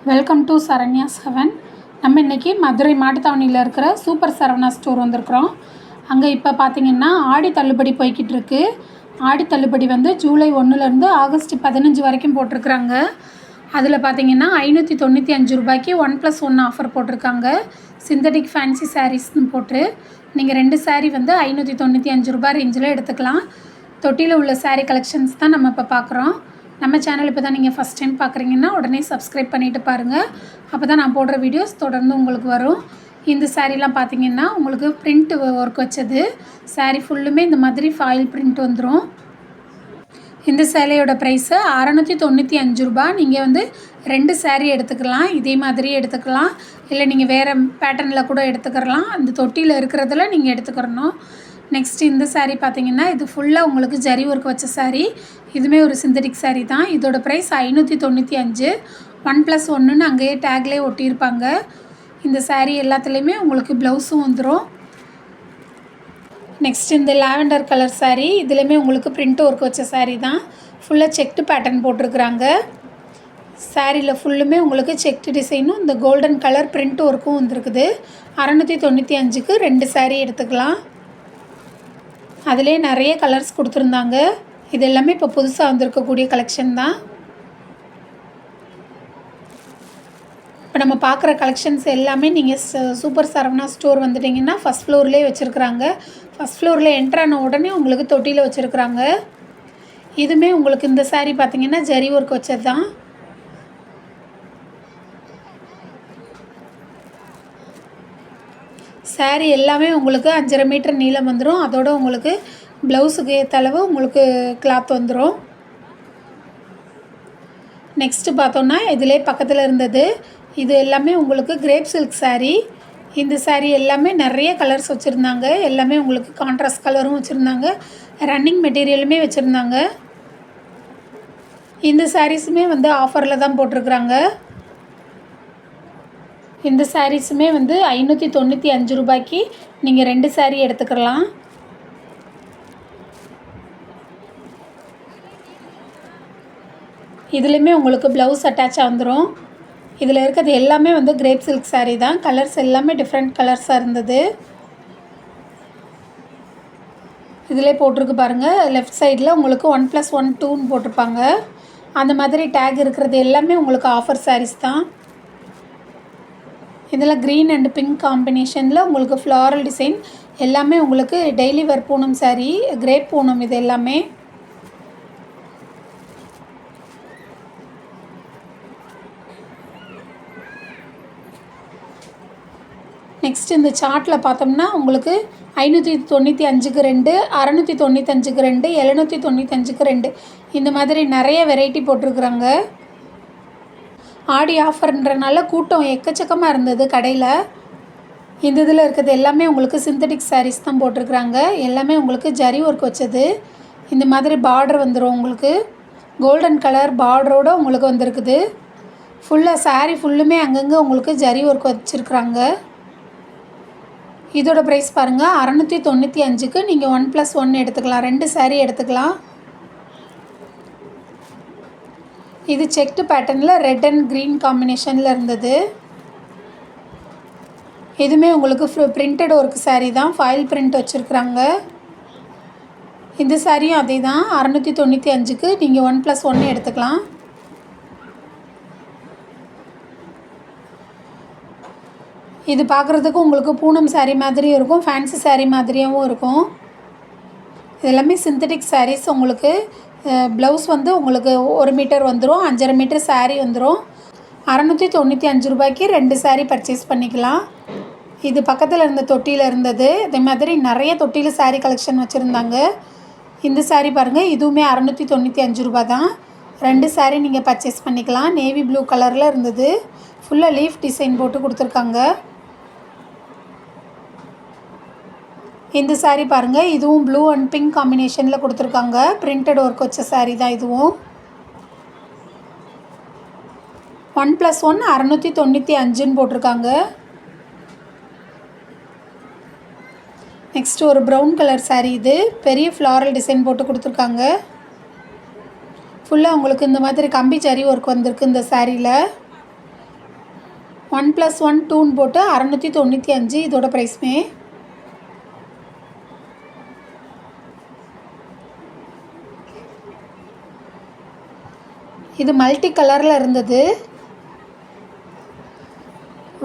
Welcome to Saranya's heaven. நம்ம இன்றைக்கி மதுரை மாட்டுத்தாவணியில் இருக்கிற சூப்பர் சரவணா ஸ்டோர் வந்திருக்கிறோம். அங்கே இப்போ பார்த்திங்கன்னா ஆடி தள்ளுபடி போய்கிட்டு இருக்கு. ஆடி தள்ளுபடி வந்து ஜூலை 1லேருந்து ஆகஸ்ட் 15 வரைக்கும் போட்டிருக்குறாங்க. அதில் பார்த்திங்கன்னா 595 ரூபாய்க்கு 1+1 ஆஃபர் போட்டிருக்காங்க. சிந்தட்டிக் ஃபேன்சி சாரீஸ்னு போட்டு நீங்கள் 2 சாரீ வந்து 595 ரூபாய் ரேஞ்சில் எடுத்துக்கலாம். தொட்டியில் உள்ள சாரீ கலெக்ஷன்ஸ் தான் நம்ம இப்போ பார்க்குறோம். நம்ம சேனல் இப்போ தான் நீங்கள் ஃபஸ்ட் டைம் பார்க்குறீங்கன்னா உடனே சப்ஸ்கிரைப் பண்ணிவிட்டு பாருங்கள். அப்போ தான் நான் போடுற வீடியோஸ் தொடர்ந்து உங்களுக்கு வரும். இந்த சாரீலாம் பார்த்திங்கன்னா உங்களுக்கு பிரிண்ட் ஒர்க் வச்சது. சாரீ ஃபுல்லுமே இந்த மாதிரி ஃபாயில் பிரிண்ட் வந்துடும். இந்த சேலையோட ப்ரைஸு 695 ரூபா. நீங்கள் வந்து 2 சாரீ எடுத்துக்கலாம். இதே மாதிரி எடுத்துக்கலாம், இல்லை நீங்கள் வேறு பேட்டர்னில் கூட எடுத்துக்கிறலாம். அந்த தொட்டியில் இருக்கிறதுல நீங்கள் எடுத்துக்கிறணும். நெக்ஸ்ட்டு இந்த சாரீ பார்த்திங்கன்னா இது ஃபுல்லாக உங்களுக்கு ஜரி ஒர்க் வச்ச சாரீ. இதுவுமே ஒரு சிந்தட்டிக் சாரீ தான். இதோட ப்ரைஸ் 595. 1+1ன்னு அங்கேயே டேக்லேயே ஒட்டியிருப்பாங்க. இந்த சாரீ எல்லாத்துலேயுமே உங்களுக்கு ப்ளவுஸும் வந்துடும். நெக்ஸ்ட் இந்த லாவெண்டர் கலர் சாரீ, இதுலேயுமே உங்களுக்கு பிரிண்ட் ஒர்க் வச்ச சாரீ தான். ஃபுல்லாக செக்டு பேட்டர்ன் போட்டிருக்குறாங்க. சாரியில் ஃபுல்லுமே உங்களுக்கு செக்டு டிசைனும் இந்த கோல்டன் கலர் பிரிண்ட் ஒர்க்கும் வந்துருக்குது. 695க்கு 2 சாரீ எடுத்துக்கலாம். அதிலே நிறைய கலர்ஸ் கொடுத்துருந்தாங்க. இது எல்லாமே இப்போ புதுசாக வந்திருக்கக்கூடிய கலெக்ஷன் தான். இப்போ நம்ம பார்க்குற கலெக்ஷன்ஸ் எல்லாமே நீங்கள் சூப்பர் சரவணா ஸ்டோர் வந்துட்டிங்கன்னா ஃபஸ்ட் ஃப்ளோர்லேயே வச்சுருக்குறாங்க. ஃபஸ்ட் ஃப்ளோரில் என்ட்ரான உடனே உங்களுக்கு தொட்டியில் வச்சுருக்குறாங்க. இதுவுமே உங்களுக்கு இந்த சாரீ பார்த்திங்கன்னா ஜரி ஒர்க் வச்சது தான். சாரீ எல்லாமே உங்களுக்கு 5.5 மீட்டர் நீளம் வந்துடும். அதோடு உங்களுக்கு ப்ளவுஸுக்கு ஏற்ற அளவு உங்களுக்கு கிளாத் வந்துடும். நெக்ஸ்ட்டு பார்த்தோன்னா இதிலே பக்கத்தில் இருந்தது இது எல்லாமே உங்களுக்கு கிரேப் சில்க் சாரீ. இந்த சாரீ எல்லாமே நிறைய கலர்ஸ் வச்சுருந்தாங்க. எல்லாமே உங்களுக்கு கான்ட்ராஸ்ட் கலரும் வச்சுருந்தாங்க, ரன்னிங் மெட்டீரியலுமே வச்சுருந்தாங்க. இந்த சாரீஸுமே வந்து ஆஃபரில் தான் போட்டிருக்குறாங்க. இந்த சாரீஸுமே வந்து 595 ரூபாய்க்கு நீங்கள் 2 சாரீ எடுத்துக்கலாம். இதுலேயுமே உங்களுக்கு ப்ளவுஸ் அட்டாச்சாக வந்துடும். இதில் இருக்கிறது எல்லாமே வந்து கிரேப் சில்க் சாரீ தான். கலர்ஸ் எல்லாமே டிஃப்ரெண்ட் கலர்ஸாக இருந்தது. இதிலே போட்டிருக்கு பாருங்கள், லெஃப்ட் சைடில் உங்களுக்கு 1+1 2ன்னு போட்டிருப்பாங்க. அந்த மாதிரி டேக் இருக்கிறது எல்லாமே உங்களுக்கு ஆஃபர் சாரீஸ் தான். இதில் க்ரீன் அண்ட் பிங்க் காம்பினேஷனில் உங்களுக்கு ஃப்ளாரல் டிசைன் எல்லாமே உங்களுக்கு daily wear Poonam sari, crepe Poonam இது எல்லாமே. நெக்ஸ்ட் இந்த சார்ட்டில் பார்த்தோம்னா உங்களுக்கு 595க்கு 2, 695க்கு 2, 795க்கு 2 இந்த மாதிரி நிறைய வெரைட்டி போட்டிருக்குறாங்க. ஆடி ஆஃபர்ன்றனால கூட்டம் எக்கச்சக்கமாக இருந்தது கடையில். இந்த இதில் இருக்கிறது எல்லாமே உங்களுக்கு சிந்தட்டிக் சாரீஸ் தான் போட்டிருக்குறாங்க. எல்லாமே உங்களுக்கு ஜரி ஒர்க் வச்சது. இந்த மாதிரி பார்டர் வந்துடும். உங்களுக்கு கோல்டன் கலர் பார்டரோடு உங்களுக்கு வந்திருக்குது. ஃபுல்லாக சாரீ ஃபுல்லுமே அங்கங்கே உங்களுக்கு ஜரி ஒர்க் வச்சுருக்குறாங்க. இதோட ப்ரைஸ் பாருங்கள், 695க்கு நீங்கள் 1+1 எடுத்துக்கலாம். 2 சாரீ எடுத்துக்கலாம். இது செக்டு பேட்டர்னில் ரெட் அண்ட் க்ரீன் காம்பினேஷனில் இருந்தது. இதுவுமே உங்களுக்கு பிரிண்டட் ஒர்க் சாரீ தான். ஃபாயில் பிரிண்ட் வச்சுருக்குறாங்க. இந்த சாரியும் அதே தான். 695க்கு நீங்கள் 1+1 எடுத்துக்கலாம். இது பார்க்குறதுக்கு உங்களுக்கு பூனம் சாரீ மாதிரியும் இருக்கும், ஃபேன்சி சாரீ மாதிரியாகவும் இருக்கும். இது எல்லாமே சிந்தட்டிக் சாரீஸ். உங்களுக்கு ப்ளவுஸ் வந்து உங்களுக்கு 1 மீட்டர் வந்துடும். 5.5 மீட்டர் சாரீ வந்துடும். 695 ரூபாய்க்கு 2 சாரீ பர்ச்சேஸ் பண்ணிக்கலாம். இது பக்கத்தில் இருந்த தொட்டியில் இருந்தது. இதே மாதிரி நிறைய தொட்டியில் சாரீ கலெக்ஷன் வச்சுருந்தாங்க. இந்த சாரீ பாருங்கள், இதுவுமே 695 ரூபா தான். 2 சாரீ நீங்கள் பர்ச்சேஸ் பண்ணிக்கலாம். நேவி ப்ளூ கலரில் இருந்தது. ஃபுல்லாக லீஃப் டிசைன் போட்டு கொடுத்துருக்காங்க. இந்த சாரீ பாருங்கள், இதுவும் ப்ளூ அண்ட் பிங்க் காம்பினேஷனில் கொடுத்துருக்காங்க. பிரிண்டட் ஒர்க் வச்ச சாரீ தான் இதுவும். 1+1 695ன்னு போட்டிருக்காங்க. நெக்ஸ்ட்டு ஒரு ப்ரௌன் கலர் சாரீ. இது பெரிய ஃப்ளாரல் டிசைன் போட்டு கொடுத்துருக்காங்க. ஃபுல்லாக உங்களுக்கு இந்த மாதிரி கம்பி ஜரி ஒர்க் வந்திருக்கு இந்த சாரியில். 1+1 2ன்னு போட்டு 695 இதோட ப்ரைஸ்மே. இது மல்டி கலரில் இருந்தது.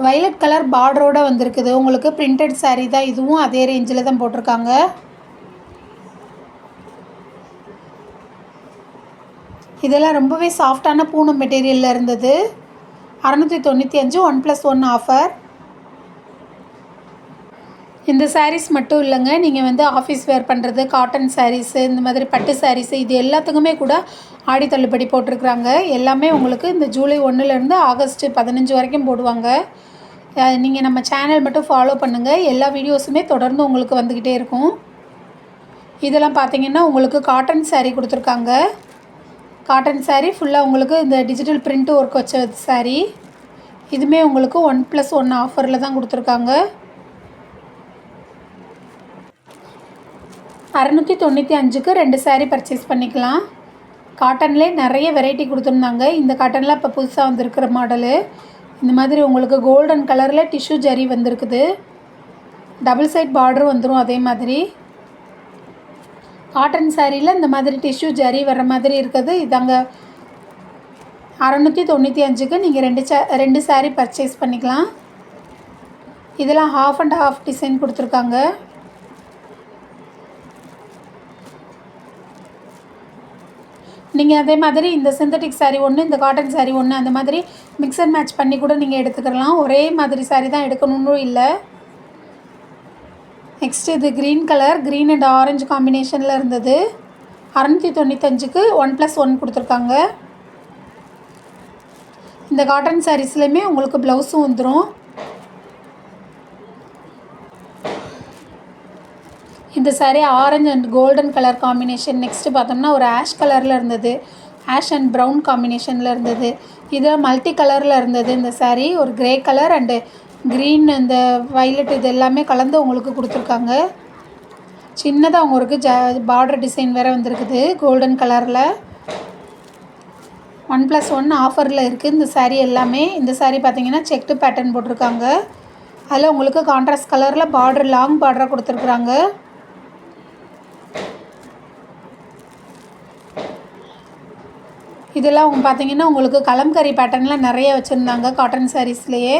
வயலட் கலர் பார்டரோடு வந்திருக்குது. உங்களுக்கு பிரிண்டட் சாரீ தான். இதுவும் அதே ரேஞ்சில் தான் போட்டிருக்காங்க. இதெல்லாம் ரொம்பவே சாஃப்டான பூனம் மெட்டீரியலில் இருந்தது. 695 1+1 ஆஃபர். இந்த சாரீஸ் மட்டும் இல்லைங்க, நீங்கள் வந்து ஆஃபீஸ் வேர் பண்ணுறது, காட்டன் சாரீஸு, இந்த மாதிரி பட்டு சாரீஸு, இது எல்லாத்துக்குமே கூட ஆடி தள்ளுபடி போட்டிருக்குறாங்க. எல்லாமே உங்களுக்கு இந்த ஜூலை 1லேருந்து ஆகஸ்ட் 15 வரைக்கும் போடுவாங்க. நீங்கள் நம்ம சேனல் மட்டும் ஃபாலோ பண்ணுங்கள். எல்லா வீடியோஸுமே தொடர்ந்து உங்களுக்கு வந்துக்கிட்டே இருக்கும். இதெல்லாம் பார்த்திங்கன்னா உங்களுக்கு காட்டன் சாரீ கொடுத்துருக்காங்க. காட்டன் சாரீ ஃபுல்லாக உங்களுக்கு இந்த டிஜிட்டல் பிரிண்ட் ஒர்க் வச்ச சாரீ. இதுவுமே உங்களுக்கு 1+1 ஆஃபரில் தான் கொடுத்துருக்காங்க. 695க்கு 2 சாரீ பர்ச்சேஸ் பண்ணிக்கலாம். காட்டன்லேயே நிறைய வெரைட்டி கொடுத்துருந்தாங்க. இந்த காட்டனில் இப்போ புதுசாக வந்திருக்கிற மாடலு. இந்த மாதிரி உங்களுக்கு கோல்டன் கலரில் டிஷ்யூ ஜரி வந்திருக்குது. டபுள் சைட் பார்டரும் வந்துடும். அதே மாதிரி காட்டன் சாரியில் இந்த மாதிரி டிஷ்யூ ஜரி வர்ற மாதிரி இருக்குது. இதாங்க 695க்கு நீங்கள் 2 சாரீ பர்ச்சேஸ் பண்ணிக்கலாம். இதெல்லாம் ஹாஃப் அண்ட் ஹாஃப் டிசைன் கொடுத்துருக்காங்க. நீங்கள் அதே மாதிரி இந்த சிந்தட்டிக் சாரீ ஒன்று, இந்த காட்டன் சாரீ ஒன்று, அந்த மாதிரி மிக்ஸ் அண்ட் மேட்ச் பண்ணி கூட நீங்கள் எடுத்துக்கலாம். ஒரே மாதிரி சாரீ தான் எடுக்கணும்னு இல்லை. நெக்ஸ்ட் இது green colour, green and orange காம்பினேஷனில் இருந்தது. 695க்கு 1+1 கொடுத்துருக்காங்க. இந்த காட்டன் சாரீஸ்லையுமே உங்களுக்கு ப்ளவுஸும் வந்துடும். இந்த sari orange and golden colour combination. Next பார்த்தோம்னா ஒரு ஆஷ் கலரில் இருந்தது. ஆஷ் அண்ட் ப்ரௌன் காம்பினேஷனில் இருந்தது. இது மல்டி கலரில் இருந்தது. இந்த சாரீ ஒரு க்ரே கலர் அண்டு க்ரீன், இந்த வைலட், இது எல்லாமே கலந்து உங்களுக்கு கொடுத்துருக்காங்க. சின்னதாக உங்களுக்கு பார்டர் டிசைன் வேறு வந்திருக்குது கோல்டன் கலரில். 1+1 ஆஃபரில் இருக்குது இந்த சாரீ எல்லாமே. இந்த சாரீ பார்த்திங்கன்னா செக்டு பேட்டர்ன் போட்டிருக்காங்க. அதில் உங்களுக்கு கான்ட்ராஸ்ட் கலரில் பார்டர், லாங் பார்டராக கொடுத்துருக்குறாங்க. இதெல்லாம் பார்த்திங்கன்னா உங்களுக்கு கலம்கரி பேட்டர்னில் நிறைய வச்சுருந்தாங்க காட்டன் சாரீஸ்லேயே.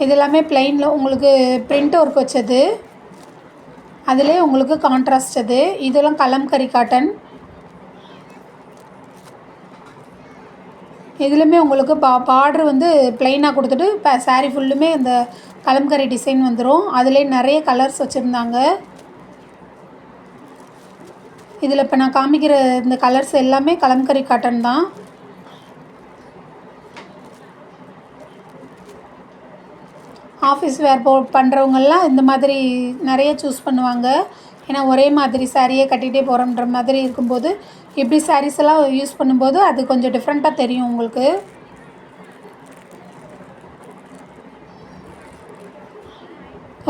இது எல்லாமே ப்ளைனில் உங்களுக்கு பிரிண்ட் ஒர்க் வச்சது. அதிலே உங்களுக்கு கான்ட்ராஸ்ட் அது. இதெல்லாம் கலம்கரி காட்டன். இதுலையுமே உங்களுக்கு பார்டர் வந்து ப்ளைனாக கொடுத்துட்டு சாரீ ஃபுல்லுமே இந்த கலம்கரி டிசைன் வந்துடும். அதிலே நிறைய கலர்ஸ் வச்சுருந்தாங்க. இதில் இப்போ நான் காமிக்கிற இந்த கலர்ஸ் எல்லாமே கலம்கரி காட்டன் தான். ஆஃபீஸ் வேர் பண்ணுறவங்கெல்லாம் இந்த மாதிரி நிறைய சூஸ் பண்ணுவாங்க. ஏன்னா ஒரே மாதிரி சாரியே கட்டிகிட்டே போகிறோன்ற மாதிரி இருக்கும்போது இப்படி சாரீஸ் எல்லாம் யூஸ் பண்ணும்போது அது கொஞ்சம் டிஃப்ரெண்ட்டாக தெரியும் உங்களுக்கு.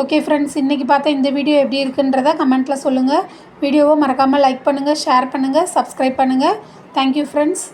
ஓகே ஃப்ரெண்ட்ஸ், இன்றைக்கி பார்த்தா இந்த வீடியோ எப்படி இருக்குன்றதை கமெண்ட்டில் சொல்லுங்கள். வீடியோவை மறக்காமல் லைக் பண்ணுங்கள், ஷேர் பண்ணுங்கள், சப்ஸ்கிரைப் பண்ணுங்கள். Thank you friends.